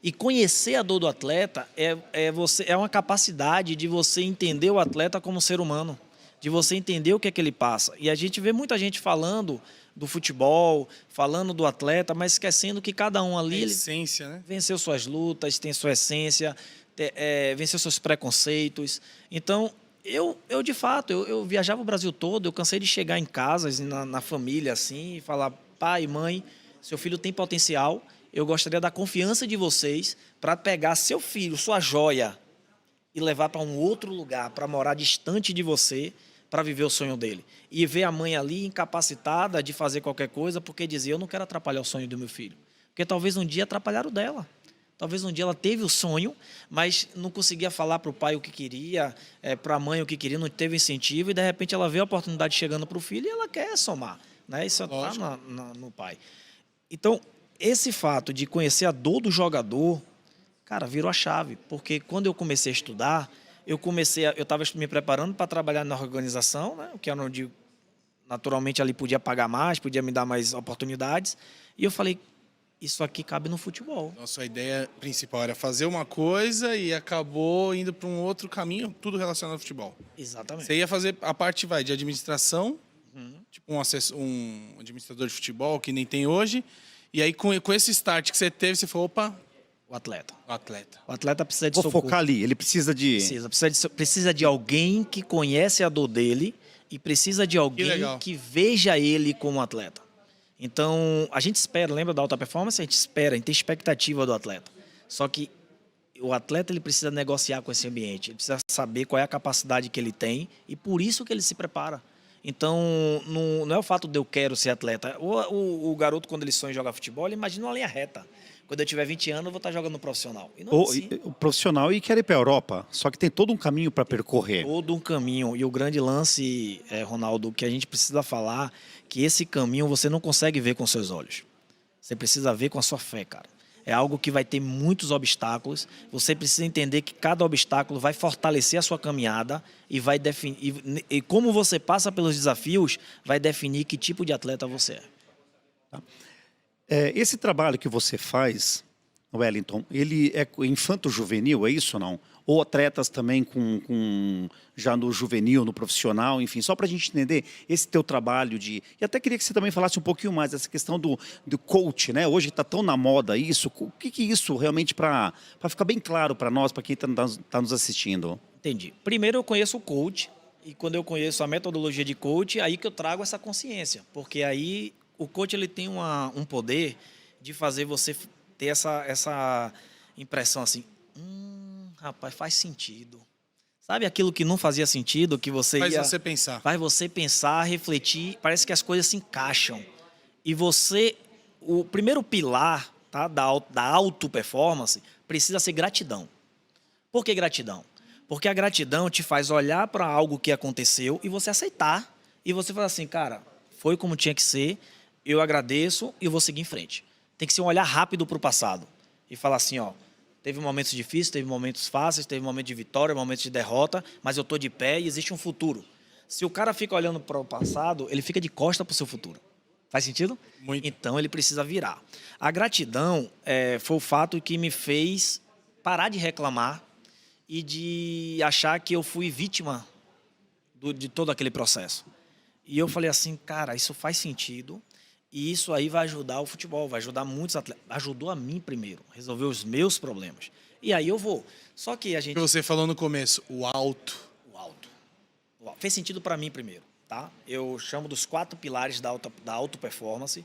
E conhecer a dor do atleta é uma capacidade de você entender o atleta como ser humano, de você entender o que é que ele passa. E a gente vê muita gente falando do futebol, falando do atleta, mas esquecendo que cada um ali Essência, né? venceu suas lutas, tem sua essência, venceu seus preconceitos. Então, eu de fato, eu viajava o Brasil todo, eu cansei de chegar em casas, na família, assim, e falar, pai, mãe, seu filho tem potencial, eu gostaria da confiança de vocês para pegar seu filho, sua joia, e levar para um outro lugar, para morar distante de você, para viver o sonho dele. E ver a mãe ali incapacitada de fazer qualquer coisa, porque dizia, eu não quero atrapalhar o sonho do meu filho. Porque talvez um dia atrapalharam o dela. Talvez um dia ela teve o sonho, mas não conseguia falar para o pai o que queria, para a mãe o que queria, não teve incentivo, e de repente ela vê a oportunidade chegando para o filho e ela quer somar. Né? Isso está no pai. Então, esse fato de conhecer a dor do jogador, cara, virou a chave. Porque quando eu comecei a estudar, eu estava me preparando para trabalhar na organização, né? Que era onde naturalmente ali podia pagar mais, podia me dar mais oportunidades. E eu falei, isso aqui cabe no futebol. Nossa, a ideia principal era fazer uma coisa e acabou indo para um outro caminho, tudo relacionado ao futebol. Exatamente. Você ia fazer a parte de administração, tipo um administrador de futebol, que nem tem hoje, e aí com esse start que você teve, você falou, opa, o atleta. o atleta. O atleta precisa de Vou socorro. focar ali, ele precisa de... Precisa de alguém que conhece a dor dele e precisa de alguém que veja ele como atleta. Então, a gente espera, lembra da alta performance? A gente tem expectativa do atleta. Só que o atleta ele precisa negociar com esse ambiente, ele precisa saber qual é a capacidade que ele tem e por isso que ele se prepara. Então, não é o fato de eu quero ser atleta. O garoto, quando ele sonha em jogar futebol, ele imagina uma linha reta. Quando eu tiver 20 anos, eu vou estar jogando no profissional. E não é assim. O profissional e quer ir para a Europa, só que tem todo um caminho para percorrer. Todo um caminho. E o grande lance, Ronaldo, que a gente precisa falar, que esse caminho você não consegue ver com seus olhos. Você precisa ver com a sua fé, cara. É algo que vai ter muitos obstáculos. Você precisa entender que cada obstáculo vai fortalecer a sua caminhada e vai definir. E como você passa pelos desafios, vai definir que tipo de atleta você é. Tá. Esse trabalho que você faz, Wellington, ele é infanto-juvenil, é isso ou não? Ou atletas também já no juvenil, no profissional, enfim, só para a gente entender esse teu trabalho de... E até queria que você também falasse um pouquinho mais dessa questão do coach, né? Hoje está tão na moda isso, o que isso realmente, para ficar bem claro para nós, para quem está nos assistindo? Entendi. Primeiro eu conheço o coach, e quando eu conheço a metodologia de coach, aí que eu trago essa consciência, porque aí o coach ele tem um poder de fazer você ter essa impressão assim, rapaz, faz sentido. Sabe aquilo que não fazia sentido, que você Faz você pensar. Faz você pensar, refletir, parece que as coisas se encaixam. E o primeiro pilar, tá, da auto-performance precisa ser gratidão. Por que gratidão? Porque a gratidão te faz olhar para algo que aconteceu e você aceitar. E você fala assim, cara, foi como tinha que ser, eu agradeço e eu vou seguir em frente. Tem que ser um olhar rápido para o passado. E falar assim, ó, teve momentos difíceis, teve momentos fáceis, teve momentos de vitória, momentos de derrota, mas eu estou de pé e existe um futuro. Se o cara fica olhando para o passado, ele fica de costa para o seu futuro. Faz sentido? Muito. Então ele precisa virar. A gratidão foi o fato que me fez parar de reclamar e de achar que eu fui vítima de todo aquele processo. E eu falei assim, cara, isso faz sentido. E isso aí vai ajudar o futebol, vai ajudar muitos atletas. Ajudou a mim primeiro, resolver os meus problemas. E aí eu vou. Só que a gente... O que você falou no começo, o alto. O alto. Fez sentido para mim primeiro, tá? Eu chamo dos 4 pilares da auto-performance.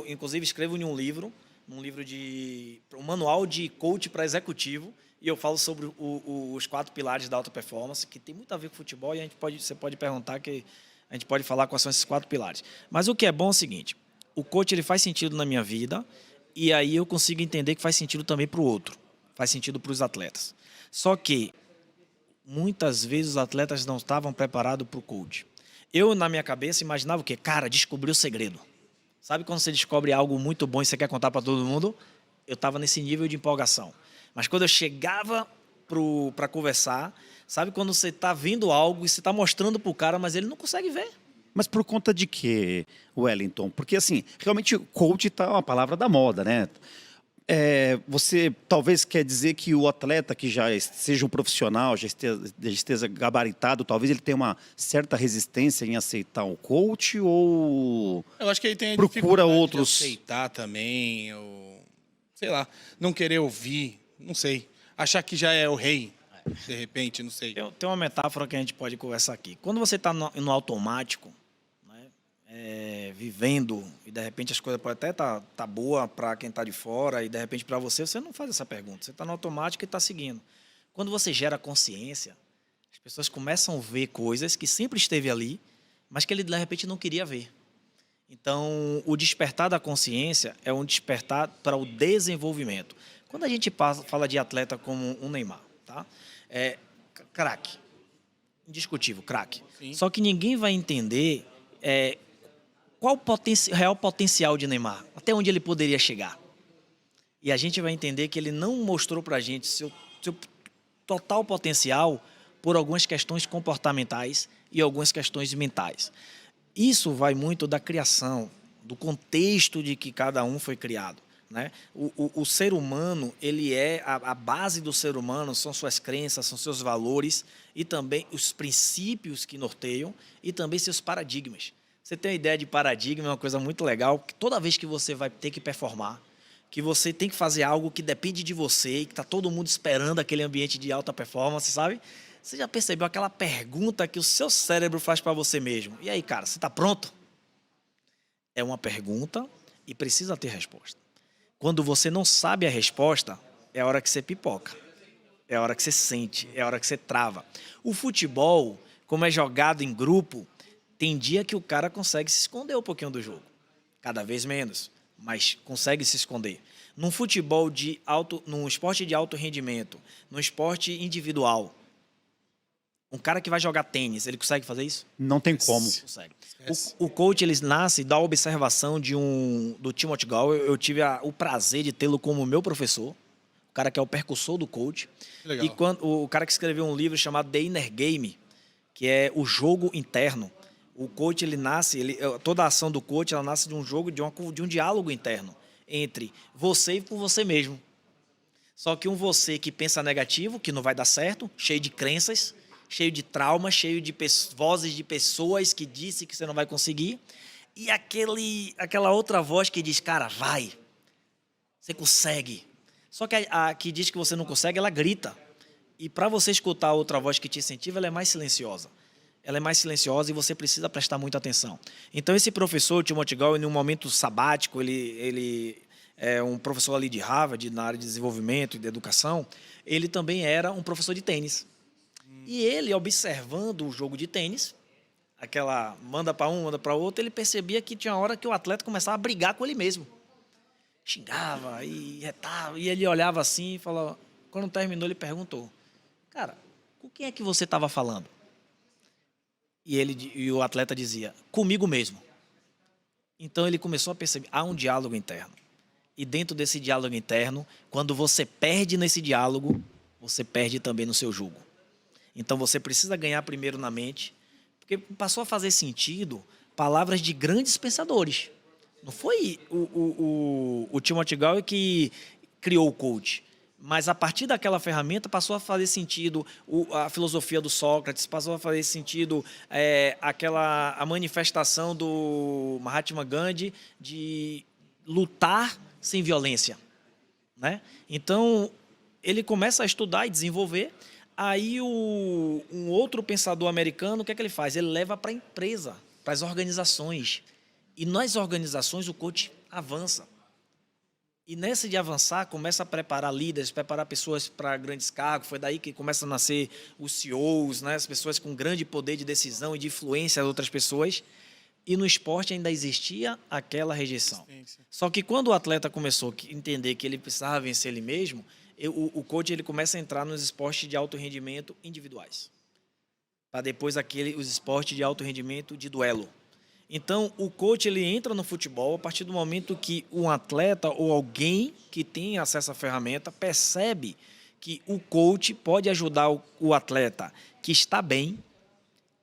Inclusive escrevo em um livro um manual de coach para executivo. E eu falo sobre os 4 pilares da auto-performance, que tem muito a ver com futebol e você pode perguntar que... A gente pode falar quais são esses 4 pilares. Mas o que é bom é o seguinte, o coach ele faz sentido na minha vida e aí eu consigo entender que faz sentido também para o outro. Faz sentido para os atletas. Só que, muitas vezes, os atletas não estavam preparados para o coach. Eu, na minha cabeça, imaginava o quê? Cara, descobri o segredo. Sabe quando você descobre algo muito bom e você quer contar para todo mundo? Eu estava nesse nível de empolgação. Mas quando eu chegava para conversar... Sabe quando você está vendo algo e você está mostrando para o cara, mas ele não consegue ver? Mas por conta de quê, Wellington? Porque, assim, realmente, coach está uma palavra da moda, né? Você talvez quer dizer que o atleta que já seja um profissional, já esteja gabaritado, talvez ele tenha uma certa resistência em aceitar o coach ou Eu acho que ele tem a procura dificuldade outros... de aceitar também, ou sei lá, não querer ouvir, não sei. Achar que já é o rei, de repente, não sei. Tem uma metáfora que a gente pode conversar aqui. Quando você está no automático, né, vivendo, e de repente as coisas podem até tá boa para quem está de fora, e de repente para você, você não faz essa pergunta. Você está no automático e está seguindo. Quando você gera consciência, as pessoas começam a ver coisas que sempre esteve ali, mas que ele de repente não queria ver. Então, o despertar da consciência é um despertar para o desenvolvimento. Quando a gente fala de atleta como um Neymar, tá? Craque, indiscutível, craque. Só que ninguém vai entender qual o real potencial de Neymar, até onde ele poderia chegar. E a gente vai entender que ele não mostrou para a gente seu total potencial por algumas questões comportamentais e algumas questões mentais. Isso vai muito da criação, do contexto de que cada um foi criado, né? O ser humano, ele a base do ser humano são suas crenças, são seus valores e também os princípios que norteiam e também seus paradigmas. Você tem uma ideia de paradigma, é uma coisa muito legal, que toda vez que você vai ter que performar, que você tem que fazer algo que depende de você e que está todo mundo esperando aquele ambiente de alta performance, sabe? Você já percebeu aquela pergunta que o seu cérebro faz para você mesmo? E aí, cara, você está pronto? É uma pergunta e precisa ter resposta. Quando você não sabe a resposta, é a hora que você pipoca. É a hora que você sente, é a hora que você trava. O futebol, como é jogado em grupo, tem dia que o cara consegue se esconder um pouquinho do jogo. Cada vez menos, mas consegue se esconder. Num futebol num esporte de alto rendimento, num esporte individual, um cara que vai jogar tênis, ele consegue fazer isso? Não tem como. Consegue. O coach, ele nasce da observação do Timothy Gall. Eu tive o prazer de tê-lo como meu professor, o cara que é o percussor do coach. Legal. E o cara que escreveu um livro chamado The Inner Game, que é o jogo interno. O coach, ele nasce, toda a ação do coach, ela nasce de um jogo, de um diálogo interno entre você e com você mesmo. Só que um você que pensa negativo, que não vai dar certo, cheio de crenças, cheio de traumas, cheio de vozes de pessoas que disse que você não vai conseguir, e aquela outra voz que diz, cara, vai, você consegue. Só que a que diz que você não consegue, ela grita. E para você escutar a outra voz que te incentiva, ela é mais silenciosa. Ela é mais silenciosa e você precisa prestar muita atenção. Então, esse professor, o Timothy Gall, em um momento sabático, ele é um professor ali de Harvard, na área de desenvolvimento e de educação, ele também era um professor de tênis. E ele, observando o jogo de tênis, aquela manda para um, manda para outro, ele percebia que tinha hora que o atleta começava a brigar com ele mesmo. Xingava e retava, e ele olhava assim e falava... Quando terminou, ele perguntou, cara, com quem é que você estava falando? E o atleta dizia, comigo mesmo. Então ele começou a perceber, há um diálogo interno. E dentro desse diálogo interno, quando você perde nesse diálogo, você perde também no seu jogo. Então você precisa ganhar primeiro na mente, porque passou a fazer sentido palavras de grandes pensadores. Não foi o Timothy Gall que criou o coach, mas a partir daquela ferramenta passou a fazer sentido a filosofia do Sócrates, passou a fazer sentido a manifestação do Mahatma Gandhi de lutar sem violência, né? Então ele começa a estudar e desenvolver. Aí um outro pensador americano, o que é que ele faz? Ele leva para a empresa, para as organizações. E nas organizações o coach avança. E nessa de avançar, começa a preparar líderes, preparar pessoas para grandes cargos. Foi daí que começam a nascer os CEOs, né? As pessoas com grande poder de decisão e de influência de outras pessoas. E no esporte ainda existia aquela rejeição. Só que quando o atleta começou a entender que ele precisava vencer ele mesmo, o coach ele começa a entrar nos esportes de alto rendimento individuais. Para depois os esportes de alto rendimento de duelo. Então, o coach ele entra no futebol a partir do momento que um atleta ou alguém que tem acesso à ferramenta percebe que o coach pode ajudar o atleta que está bem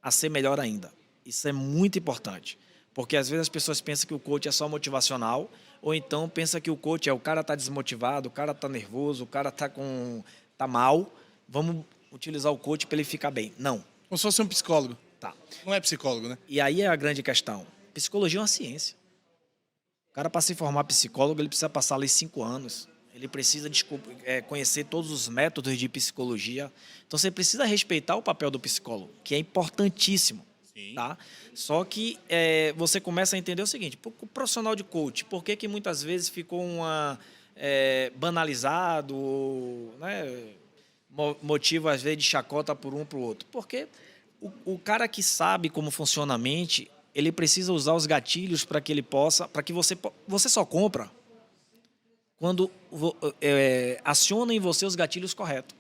a ser melhor ainda. Isso é muito importante, porque às vezes as pessoas pensam que o coach é só motivacional ou então pensa que o coach o cara tá desmotivado, o cara tá nervoso, o cara tá mal, vamos utilizar o coach para ele ficar bem. Não. Como se fosse um psicólogo. Tá. Não é psicólogo, né? E aí é a grande questão. Psicologia é uma ciência. O cara, para se formar psicólogo, ele precisa passar ali 5 anos. Ele precisa conhecer todos os métodos de psicologia. Então, você precisa respeitar o papel do psicólogo, que é importantíssimo. Sim. Tá? Só que você começa a entender o seguinte, o profissional de coach, por que muitas vezes ficou banalizado, né? Motivo, às vezes, de chacota por um para o outro? Porque o cara que sabe como funciona a mente, ele precisa usar os gatilhos para que ele possa, para que você só compra quando aciona em você os gatilhos corretos.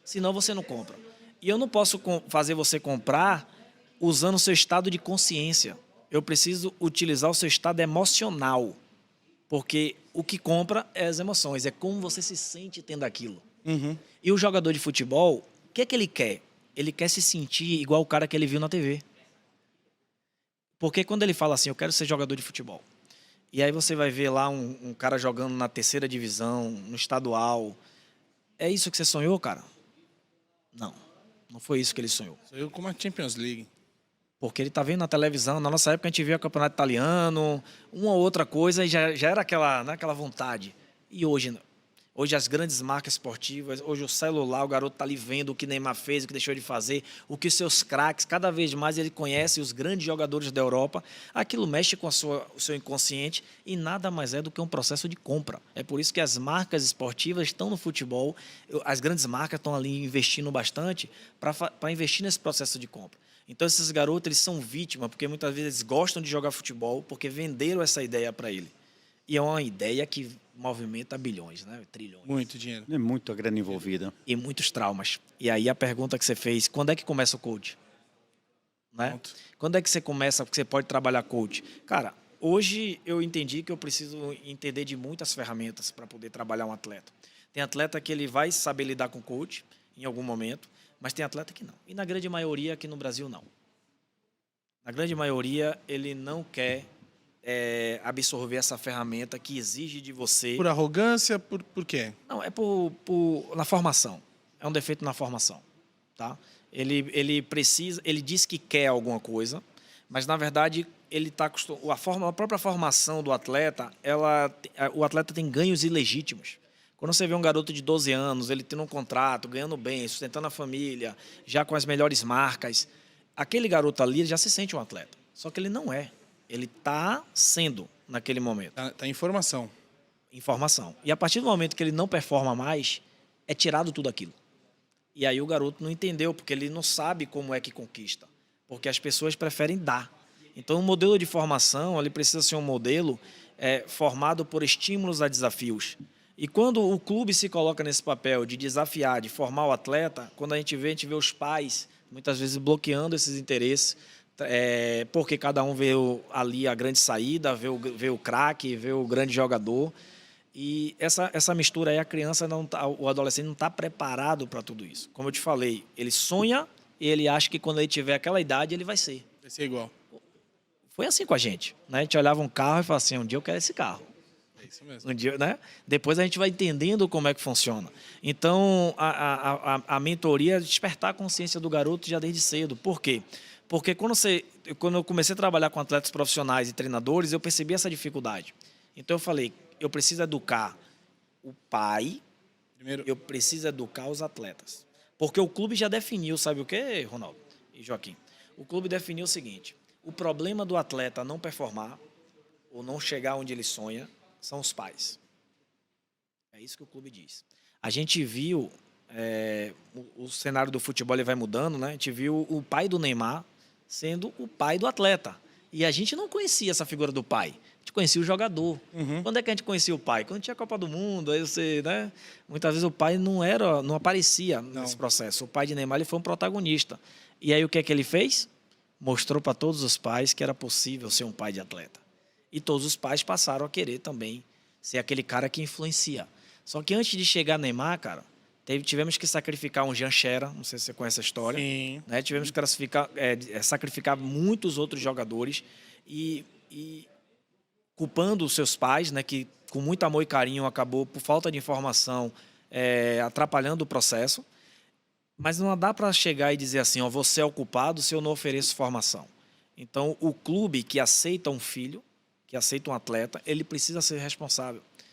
Senão você não compra. E eu não posso fazer você comprar usando o seu estado de consciência. Eu preciso utilizar o seu estado emocional. Porque o que compra é as emoções, é como você se sente tendo aquilo. Uhum. E o jogador de futebol, o que é que ele quer? Ele quer se sentir igual o cara que ele viu na TV. Porque quando ele fala assim, eu quero ser jogador de futebol, e aí você vai ver lá um cara jogando na 3ª divisão, no estadual, é isso que você sonhou, cara? Não, não foi isso que ele sonhou. Saiu como a Champions League. Porque ele tá vendo na televisão, na nossa época a gente via o campeonato italiano, uma ou outra coisa, e já era aquela vontade. E hoje não. Hoje as grandes marcas esportivas, hoje o celular, o garoto está ali vendo o que Neymar fez, o que deixou de fazer, o que os seus craques, cada vez mais ele conhece os grandes jogadores da Europa. Aquilo mexe com o seu inconsciente e nada mais é do que um processo de compra. É por isso que as marcas esportivas estão no futebol, as grandes marcas estão ali investindo bastante para investir nesse processo de compra. Então esses garotos eles são vítimas, porque muitas vezes eles gostam de jogar futebol, porque venderam essa ideia para ele. E é uma ideia que movimenta bilhões, né? Trilhões. Muito dinheiro. É muita grana envolvida. E muitos traumas. E aí a pergunta que você fez, quando é que começa o coach? Né? Pronto. Quando é que você começa, que você pode trabalhar coach? Cara, hoje eu entendi que eu preciso entender de muitas ferramentas para poder trabalhar um atleta. Tem atleta que ele vai saber lidar com coach em algum momento, mas tem atleta que não. E na grande maioria aqui no Brasil, não. Na grande maioria, ele não quer absorver essa ferramenta que exige de você... Por arrogância, por quê? Não, é na formação. É um defeito na formação. Tá? Ele diz que quer alguma coisa, mas, na verdade, ele está acostumado... A própria formação do atleta, o atleta tem ganhos ilegítimos. Quando você vê um garoto de 12 anos, ele tendo um contrato, ganhando bem, sustentando a família, já com as melhores marcas, aquele garoto ali já se sente um atleta. Só que ele não é. Ele está sendo naquele momento. Tá em formação. Informação. E a partir do momento que ele não performa mais, é tirado tudo aquilo. E aí o garoto não entendeu, porque ele não sabe como é que conquista. Porque as pessoas preferem dar. Então o modelo de formação ele precisa ser um modelo formado por estímulos a desafios. E quando o clube se coloca nesse papel de desafiar, de formar o atleta, quando a gente vê os pais muitas vezes bloqueando esses interesses, porque cada um vê ali a grande saída, vê o craque, vê o grande jogador. E essa mistura aí, a criança, o adolescente não está preparado para tudo isso. Como eu te falei, ele sonha e ele acha que quando ele tiver aquela idade, ele vai ser. Vai ser igual. Foi assim com a gente. Né? A gente olhava um carro e falava assim, um dia eu quero esse carro. É isso mesmo. Um dia, né? Depois a gente vai entendendo como é que funciona. Então, a mentoria é despertar a consciência do garoto já desde cedo. Por quê? Porque quando eu comecei a trabalhar com atletas profissionais e treinadores, eu percebi essa dificuldade. Então eu falei, eu preciso educar o pai, eu preciso educar os atletas. Porque o clube já definiu, sabe o quê, Ronaldo e Joaquim? O clube definiu o seguinte, o problema do atleta não performar ou não chegar onde ele sonha são os pais. É isso que o clube diz. A gente viu, o cenário do futebol ele vai mudando, né? A gente viu o pai do Neymar sendo o pai do atleta. E a gente não conhecia essa figura do pai. A gente conhecia o jogador. Uhum. Quando é que a gente conhecia o pai? Quando tinha a Copa do Mundo, aí você, né? Muitas vezes o pai não aparecia nesse processo. O pai de Neymar ele foi um protagonista. E aí o que é que ele fez? Mostrou para todos os pais que era possível ser um pai de atleta. E todos os pais passaram a querer também ser aquele cara que influencia. Só que antes de chegar Neymar, cara, tivemos que sacrificar um Jean Xera, não sei se você conhece a história. Sim. Né? Tivemos que sacrificar muitos outros jogadores. E culpando os seus pais, né, que com muito amor e carinho acabou, por falta de informação, atrapalhando o processo. Mas não dá para chegar e dizer assim, ó, você é o culpado se eu não ofereço formação. Então, o clube que aceita um filho, que aceita um atleta, ele precisa ser responsável.